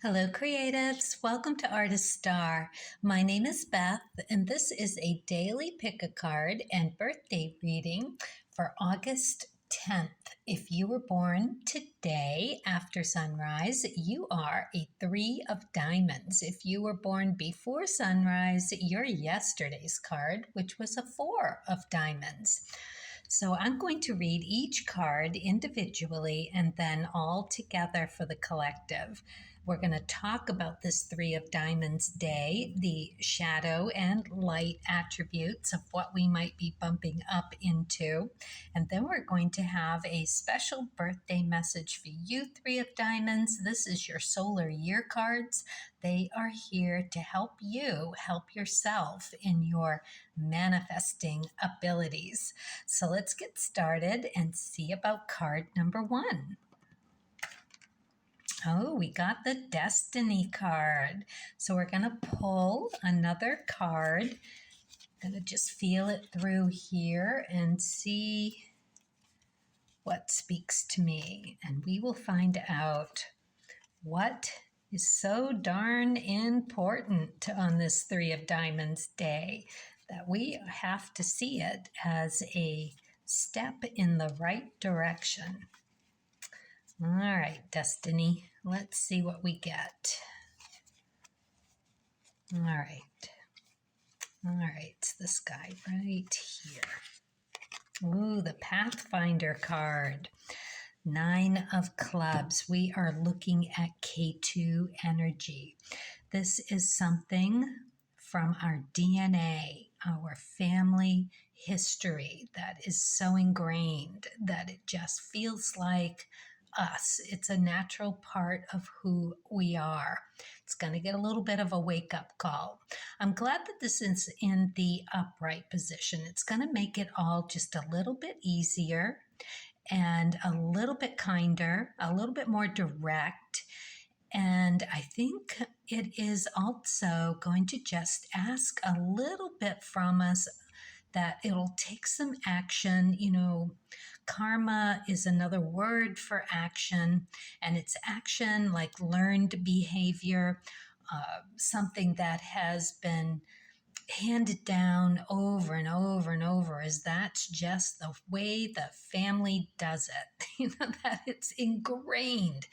Hello, creatives. Welcome to Artist Star. My name is Beth, and this is a daily pick a card and birthday reading for August 10th. If you were born today after sunrise, you are a 3 of diamonds. If you were born before sunrise, you're yesterday's card, which was a 4 of diamonds. So I'm going to read each card individually and then all together for the collective. We're going to talk about this 3 of diamonds day, the shadow and light attributes of what we might be bumping up into. And then we're going to have a special birthday message for you, 3 of diamonds. This is your solar year cards. They are here to help you help yourself in your manifesting abilities. So let's get started and see about card number 1. Oh, we got the Destiny card. So we're going to pull another card. I'm going to just feel it through here and see what speaks to me. And we will find out what is so darn important on this 3 of diamonds day that we have to see it as a step in the right direction. All right, Destiny, let's see what we get. All right, it's this guy right here. Ooh, the Pathfinder card. 9 of clubs. We are looking at K2 energy. This is something from our DNA, our family history that is so ingrained that it just feels like us. It's a natural part of who we are. It's going to get a little bit of a wake-up call. I'm glad that this is in the upright position. It's going to make it all just a little bit easier and a little bit kinder, a little bit more direct. And I think it is also going to just ask a little bit from us that it'll take some action. You know, karma is another word for action, and it's action like learned behavior, something that has been handed down over and over and over, is that's just the way the family does it, that it's ingrained.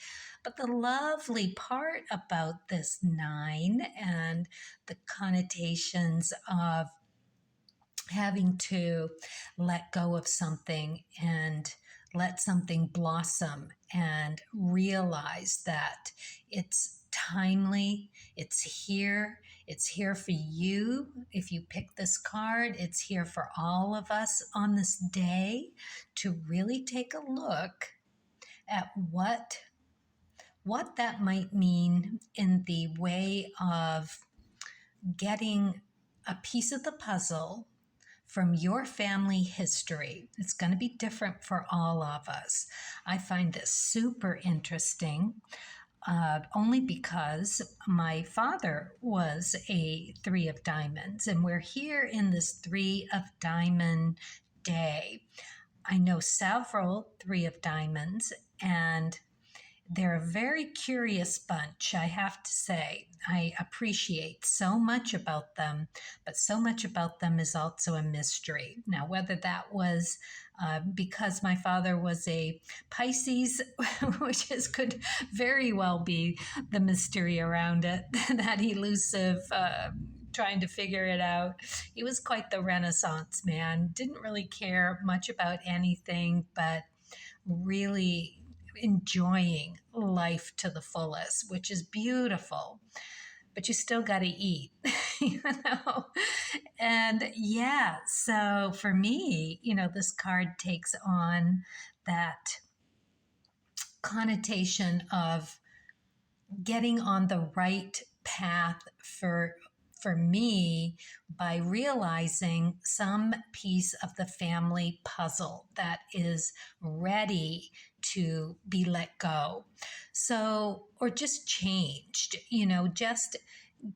But the lovely part about this 9 and the connotations of having to let go of something and let something blossom and realize that it's timely, it's here for you. If you pick this card, it's here for all of us on this day to really take a look at what that might mean in the way of getting a piece of the puzzle from your family history. It's going to be different for all of us. I find this super interesting, only because my father was a 3 of diamonds, and we're here in this 3 of diamond day. I know several 3 of diamonds, and they're a very curious bunch, I have to say. I appreciate so much about them, but so much about them is also a mystery. Now, whether that was because my father was a Pisces, which could very well be the mystery around it, that elusive trying to figure it out. He was quite the Renaissance man, didn't really care much about anything, but really enjoying life to the fullest, which is beautiful, but you still got to eat, And yeah, so for me, this card takes on that connotation of getting on the right path for me by realizing some piece of the family puzzle that is ready to be let go. So, or just changed, just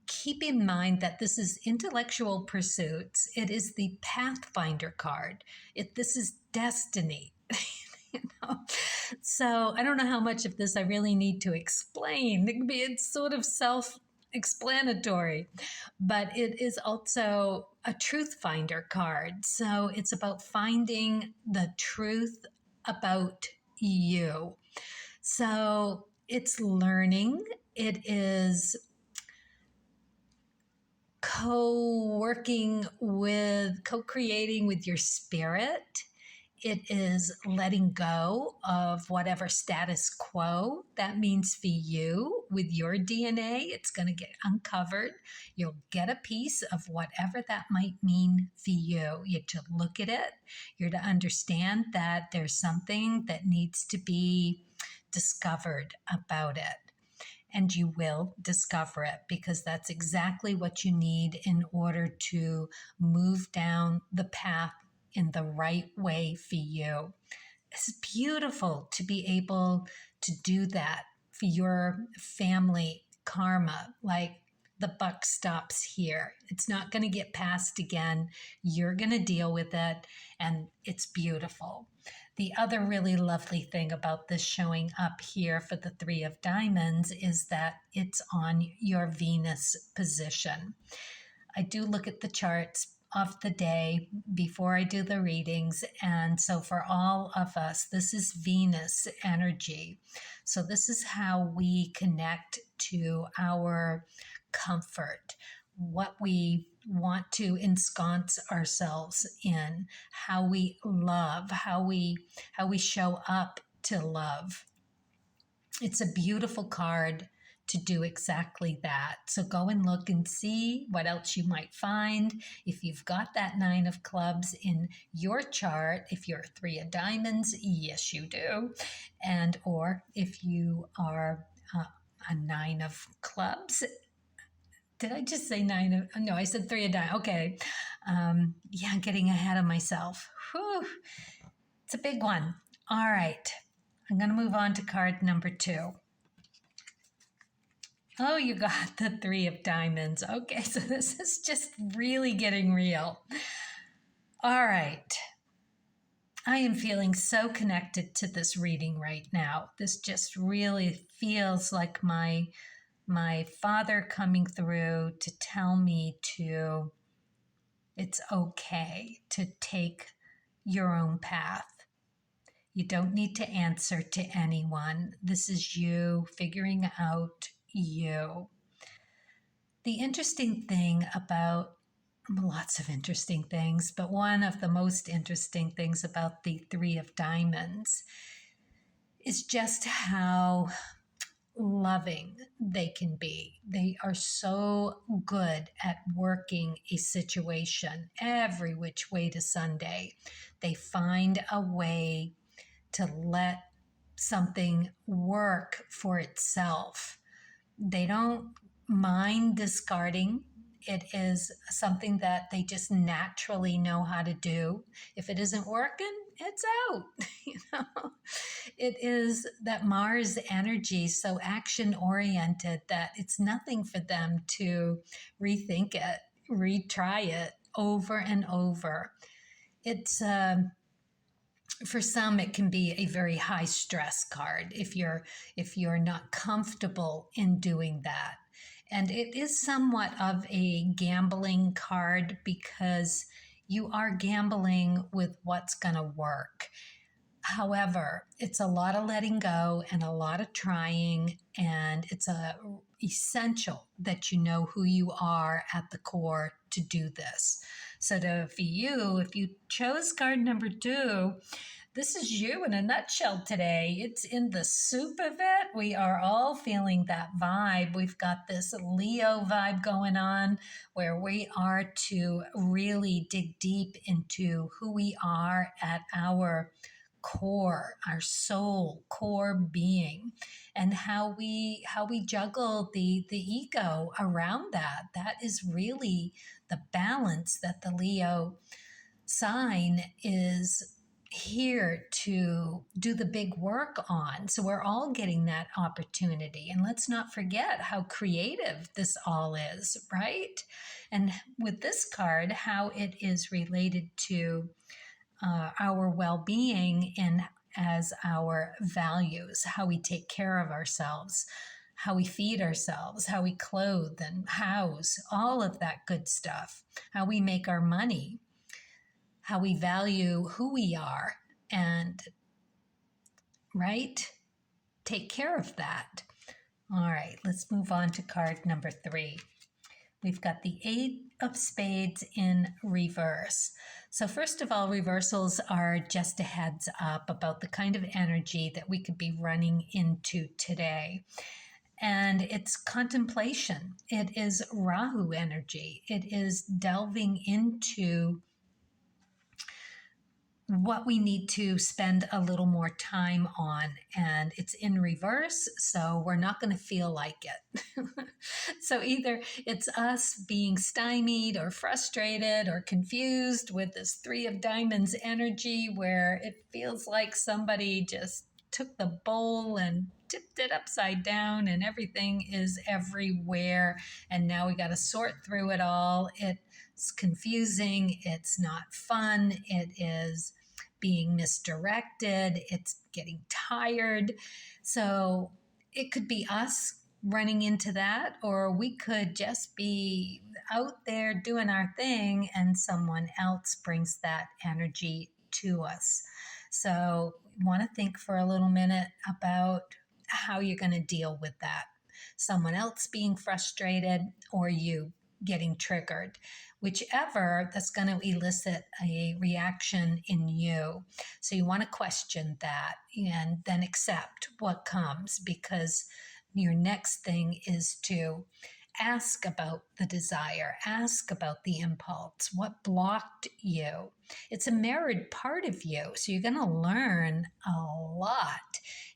keep in mind that this is intellectual pursuits. It is the Pathfinder card. This is destiny. So I don't know how much of this I really need to explain. It's sort of self-explanatory, but it is also a truth finder card. So it's about finding the truth about you. So it's learning. It is co-creating with your spirit. It is letting go of whatever status quo that means for you with your DNA. It's going to get uncovered. You'll get a piece of whatever that might mean for you. You have to look at it. You're to understand that there's something that needs to be discovered about it. And you will discover it because that's exactly what you need in order to move down the path in the right way for you. It's beautiful to be able to do that for your family karma. Like, the buck stops here. It's not going to get passed again. You're going to deal with it, and it's beautiful. The other really lovely thing about this showing up here for the Three of Diamonds is that it's on your Venus position. I do look at the charts of the day before I do the readings. And so for all of us, this is Venus energy. So this is how we connect to our comfort, what we want to ensconce ourselves in, how we love, how we show up to love. It's a beautiful card to do exactly that. So go and look and see what else you might find. If you've got that Nine of Clubs in your chart, if you're a Three of Diamonds, yes, you do. And or if you are a Nine of Clubs. Did I just say nine of, no, I said Three of Diamonds. Okay. Yeah, I'm getting ahead of myself. Whew. It's a big one. All right. I'm going to move on to card number 2. Oh, you got the Three of Diamonds. Okay, so this is just really getting real. All right. I am feeling so connected to this reading right now. This just really feels like my father coming through to tell me it's okay to take your own path. You don't need to answer to anyone. This is you figuring out you. The interesting thing about lots of interesting things, but one of the most interesting things about the Three of Diamonds is just how loving they can be. They are so good at working a situation every which way to Sunday. They find a way to let something work for itself. They don't mind discarding. It is something that they just naturally know how to do. If it isn't working, it's out. It is that Mars energy, so action oriented, that it's nothing for them to rethink it, retry it over and over. It's for some, it can be a very high stress card if you're not comfortable in doing that. And it is somewhat of a gambling card because you are gambling with what's going to work. However, it's a lot of letting go and a lot of trying, and it's essential that you know who you are at the core to do this. So for you, if you chose card number 2, this is you in a nutshell today. It's in the soup of it. We are all feeling that vibe. We've got this Leo vibe going on where we are to really dig deep into who we are at our core, our soul, core being, and how we juggle the ego around that. That is really the balance that the Leo sign is here to do the big work on. So we're all getting that opportunity. And let's not forget how creative this all is, right? And with this card, how it is related to our well-being and as our values, how we take care of ourselves, how we feed ourselves, how we clothe and house, all of that good stuff, how we make our money, how we value who we are, and right? Take care of that. All right, let's move on to card number 3. We've got the 8 of Spades in reverse. So first of all, reversals are just a heads up about the kind of energy that we could be running into today. And it's contemplation. It is Rahu energy. It is delving into what we need to spend a little more time on, and it's in reverse, so we're not going to feel like it. So either it's us being stymied or frustrated or confused with this 3 of Diamonds energy, where it feels like somebody just took the bowl and tipped it upside down and everything is everywhere, and now we got to sort through it all. It's confusing, it's not fun, it is being misdirected, it's getting tired. So it could be us running into that, or we could just be out there doing our thing and someone else brings that energy to us. So you want to think for a little minute about how you're going to deal with that. Someone else being frustrated or you getting triggered, whichever, that's going to elicit a reaction in you. So you want to question that and then accept what comes, because your next thing is to ask about the desire, ask about the impulse, what blocked you. It's a mirrored part of you, so you're going to learn a lot.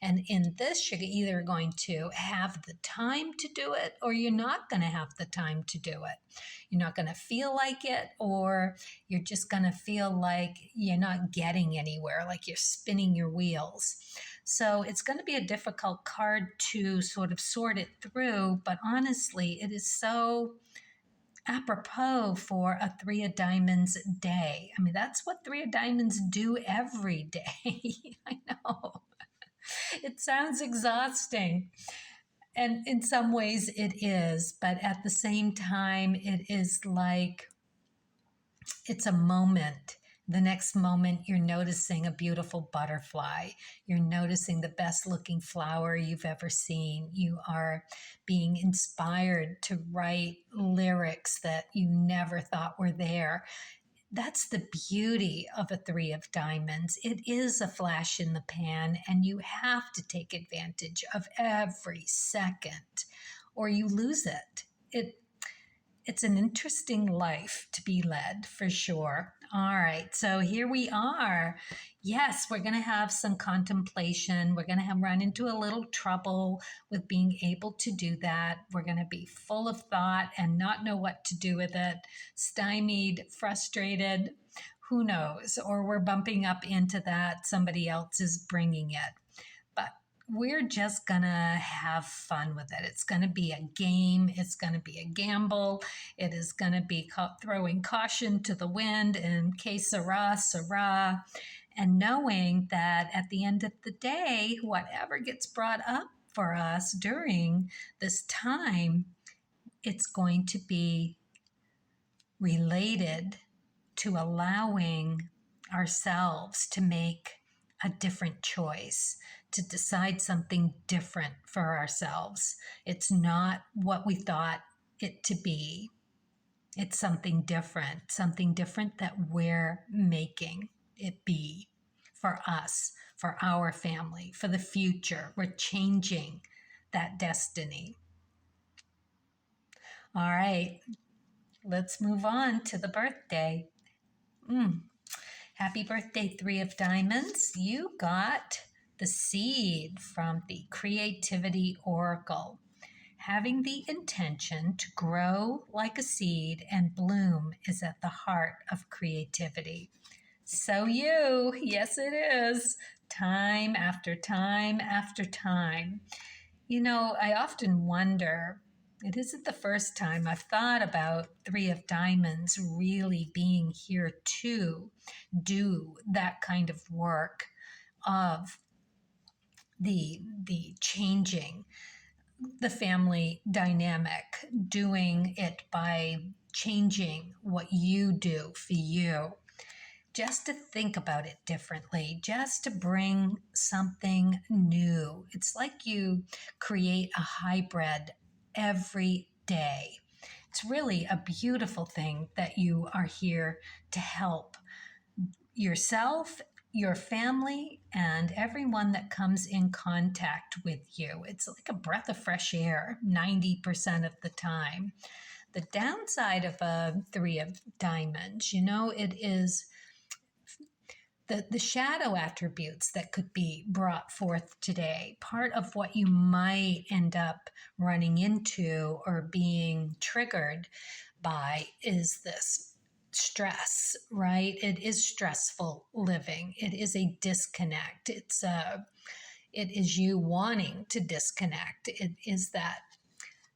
And in this, you're either going to have the time to do it or you're not going to have the time to do it. You're not going to feel like it, or you're just going to feel like you're not getting anywhere, like you're spinning your wheels. So it's going to be a difficult card to sort of sort it through, but honestly, it is so apropos for a 3 of Diamonds day. I mean, that's what 3 of Diamonds do every day. I know. It sounds exhausting. And in some ways it is, but at the same time, it is like it's a moment. The next moment, you're noticing a beautiful butterfly. You're noticing the best looking flower you've ever seen. You are being inspired to write lyrics that you never thought were there. That's the beauty of a 3 of Diamonds. It is a flash in the pan, and you have to take advantage of every second or you lose it. It's an interesting life to be led, for sure. All right, so here we are. Yes, we're going to have some contemplation. We're going to have run into a little trouble with being able to do that. We're going to be full of thought and not know what to do with it, stymied, frustrated, who knows? Or we're bumping up into that. Somebody else is bringing it. But we're just going to have fun with it. It's going to be a game. It's going to be a gamble. It is going to be throwing caution to the wind and que sera, sera, and knowing that at the end of the day, whatever gets brought up for us during this time, it's going to be related to allowing ourselves to make a different choice, to decide something different for ourselves. It's not what we thought it to be. It's something different that we're making it be for us, for our family, for the future. We're changing that destiny. All right, let's move on to the birthday. Happy birthday, 3 of Diamonds. You got the seed from the Creativity Oracle. Having the intention to grow like a seed and bloom is at the heart of creativity. So you, yes it is, time after time after time. You know, I often wonder, it isn't the first time I've thought about 3 of Diamonds really being here to do that kind of work of the changing the family dynamic, doing it by changing what you do for you, just to think about it differently, just to bring something new. It's like you create a hybrid every day. It's really a beautiful thing that you are here to help yourself, your family, and everyone that comes in contact with you. It's like a breath of fresh air 90% of the time. The downside of a three of diamonds, it is the shadow attributes that could be brought forth today. Part of what you might end up running into or being triggered by is this stress, right? It is stressful living. It is a disconnect. It is you wanting to disconnect. It is that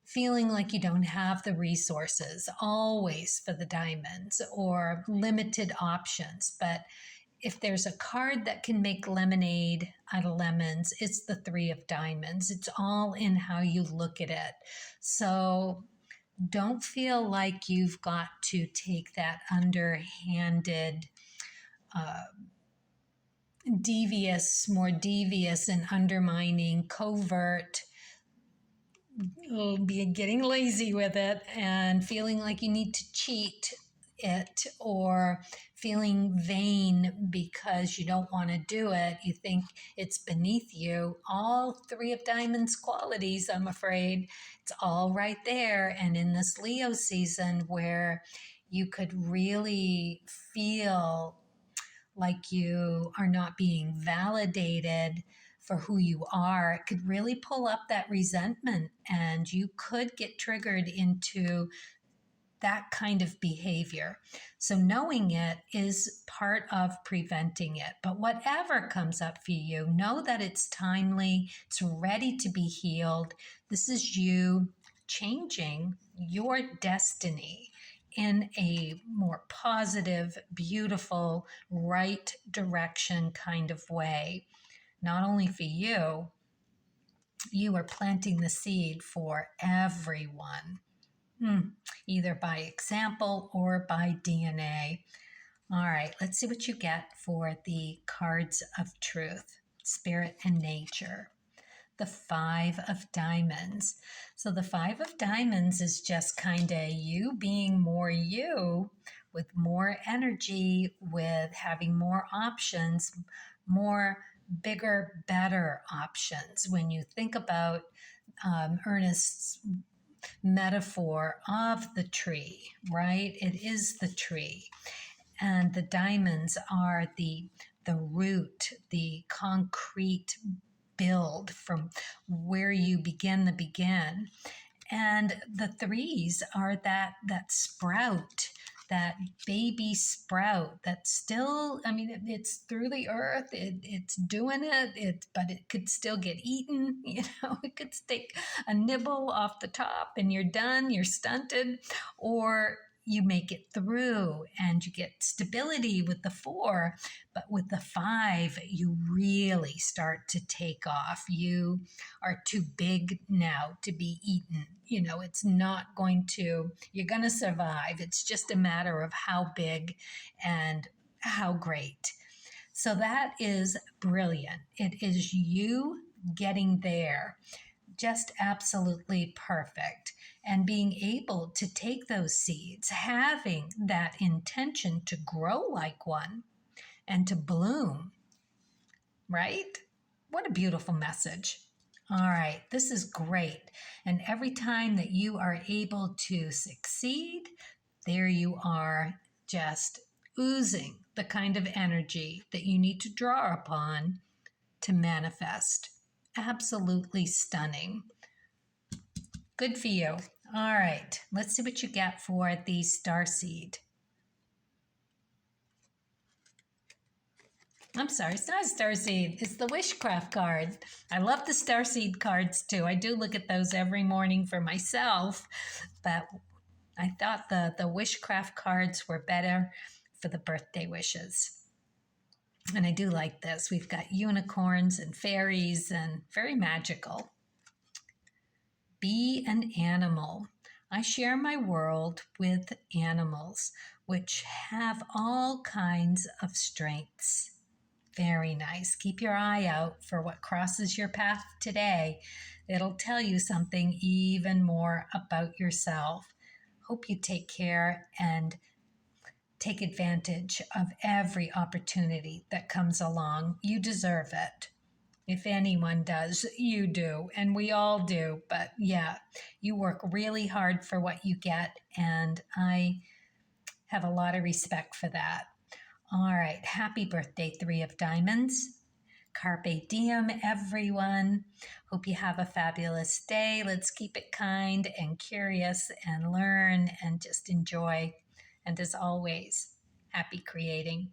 feeling like you don't have the resources always for the diamonds or limited options. But if there's a card that can make lemonade out of lemons, it's the three of diamonds. It's all in how you look at it. So don't feel like you've got to take that underhanded, more devious and undermining, covert, be getting lazy with it and feeling like you need to cheat it, or feeling vain because you don't want to do it. You think it's beneath you. All three of diamonds qualities, I'm afraid, it's all right there. And in this Leo season where you could really feel like you are not being validated for who you are, it could really pull up that resentment, and you could get triggered into that kind of behavior. So knowing it is part of preventing it. But whatever comes up for you, know that it's timely, it's ready to be healed. This is you changing your destiny in a more positive, beautiful, right direction kind of way. Not only for you, you are planting the seed for everyone. Either by example or by DNA. All right, let's see what you get for the cards of truth, spirit and nature. The Five of Diamonds. So the Five of Diamonds is just kind of you being more you, with more energy, with having more options, more bigger, better options. When you think about Ernest's metaphor of the tree, right? It is the tree. And the diamonds are the root, the concrete build from where you begin the begin. And the threes are that sprout, that baby sprout that's still, it's through the earth, it's doing it, but it could still get eaten, it could take a nibble off the top and you're done, you're stunted, or you make it through and you get stability with the four. But with the five, you really start to take off. You are too big now to be eaten. It's not going to, you're going to survive. It's just a matter of how big and how great. So that is brilliant. It is you getting there. Just absolutely perfect. And being able to take those seeds, having that intention to grow like one and to bloom, right? What a beautiful message. All right, this is great. And every time that you are able to succeed, there you are, just oozing the kind of energy that you need to draw upon to manifest. Absolutely stunning. Good for you. All right, let's see what you get for the starseed. I'm sorry, it's not a starseed. It's the Wishcraft card. I love the starseed cards too. I do look at those every morning for myself, but I thought the Wishcraft cards were better for the birthday wishes. And I do like this. We've got unicorns and fairies and very magical. Be an animal. I share my world with animals, which have all kinds of strengths. Very nice. Keep your eye out for what crosses your path today. It'll tell you something even more about yourself. Hope you take care and take advantage of every opportunity that comes along. You deserve it. If anyone does, you do, and we all do. But yeah, you work really hard for what you get, and I have a lot of respect for that. All right, happy birthday, Three of Diamonds. Carpe diem, everyone. Hope you have a fabulous day. Let's keep it kind and curious and learn and just enjoy. And as always, happy creating.